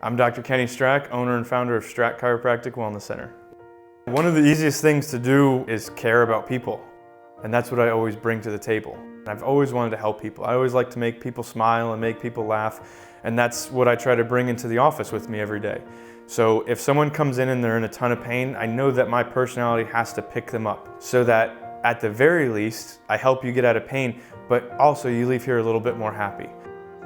I'm Dr. Kenny Strack, owner and founder of Strack Chiropractic Wellness Center. One of the easiest things to do is care about people, and that's what I always bring to the table. I've always wanted to help people. I always like to make people smile and make people laugh, and that's what I try to bring into the office with me every day. So if someone comes in and they're in a ton of pain, I know that my personality has to pick them up so that at the very least, I help you get out of pain, but also you leave here a little bit more happy.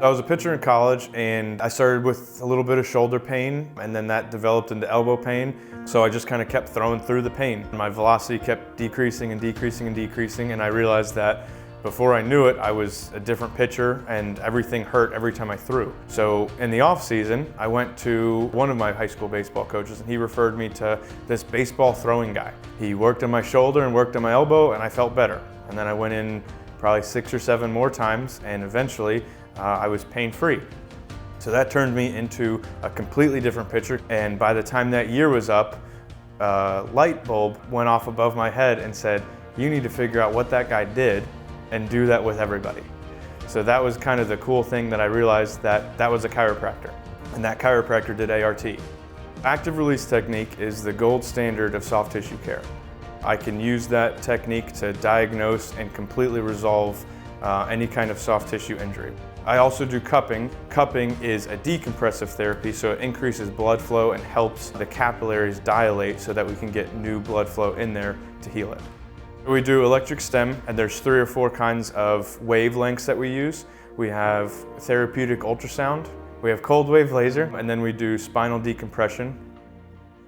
I was a pitcher in college and I started with a little bit of shoulder pain and then that developed into elbow pain. So I just kind of kept throwing through the pain. My velocity kept decreasing and decreasing and decreasing, and I realized that before I knew it, I was a different pitcher and everything hurt every time I threw. So in the off season, I went to one of my high school baseball coaches and he referred me to this baseball throwing guy. He worked on my shoulder and worked on my elbow and I felt better. And then I went in probably 6 or 7 more times and eventually I was pain-free. So that turned me into a completely different pitcher, and by the time that year was up, a light bulb went off above my head and said, you need to figure out what that guy did and do that with everybody. So that was kind of the cool thing that I realized that was a chiropractor, and that chiropractor did ART. Active release technique is the gold standard of soft tissue care. I can use that technique to diagnose and completely resolve any kind of soft tissue injury. I also do cupping. Cupping is a decompressive therapy, so it increases blood flow and helps the capillaries dilate so that we can get new blood flow in there to heal it. We do electric stem, and there's 3 or 4 kinds of wavelengths that we use. We have therapeutic ultrasound, we have cold wave laser, and then we do spinal decompression.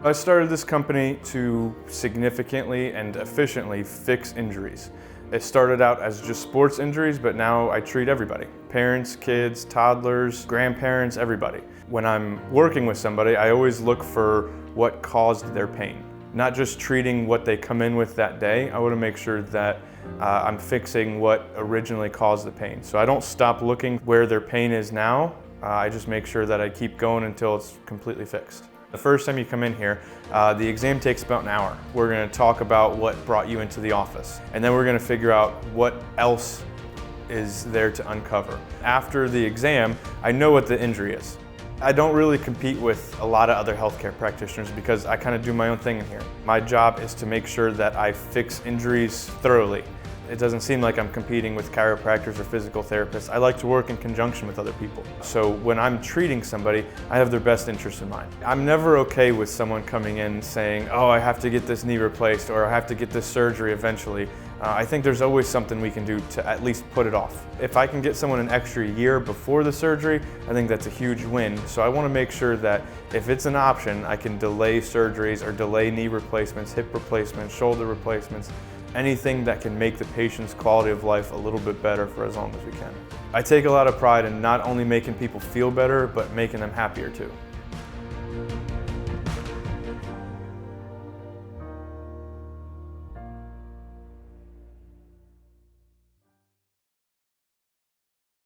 I started this company to significantly and efficiently fix injuries. It started out as just sports injuries, but now I treat everybody. Parents, kids, toddlers, grandparents, everybody. When I'm working with somebody, I always look for what caused their pain. Not just treating what they come in with that day, I want to make sure that I'm fixing what originally caused the pain. So I don't stop looking where their pain is now, I just make sure that I keep going until it's completely fixed. The first time you come in here, the exam takes about an hour. We're going to talk about what brought you into the office, and then we're going to figure out what else is there to uncover. After the exam, I know what the injury is. I don't really compete with a lot of other healthcare practitioners because I kind of do my own thing in here. My job is to make sure that I fix injuries thoroughly. It doesn't seem like I'm competing with chiropractors or physical therapists. I like to work in conjunction with other people. So when I'm treating somebody, I have their best interest in mind. I'm never okay with someone coming in saying, oh, I have to get this knee replaced or I have to get this surgery eventually. I think there's always something we can do to at least put it off. If I can get someone an extra year before the surgery, I think that's a huge win. So I want to make sure that if it's an option, I can delay surgeries or delay knee replacements, hip replacements, shoulder replacements, anything that can make the patient's quality of life a little bit better for as long as we can. I take a lot of pride in not only making people feel better, but making them happier too.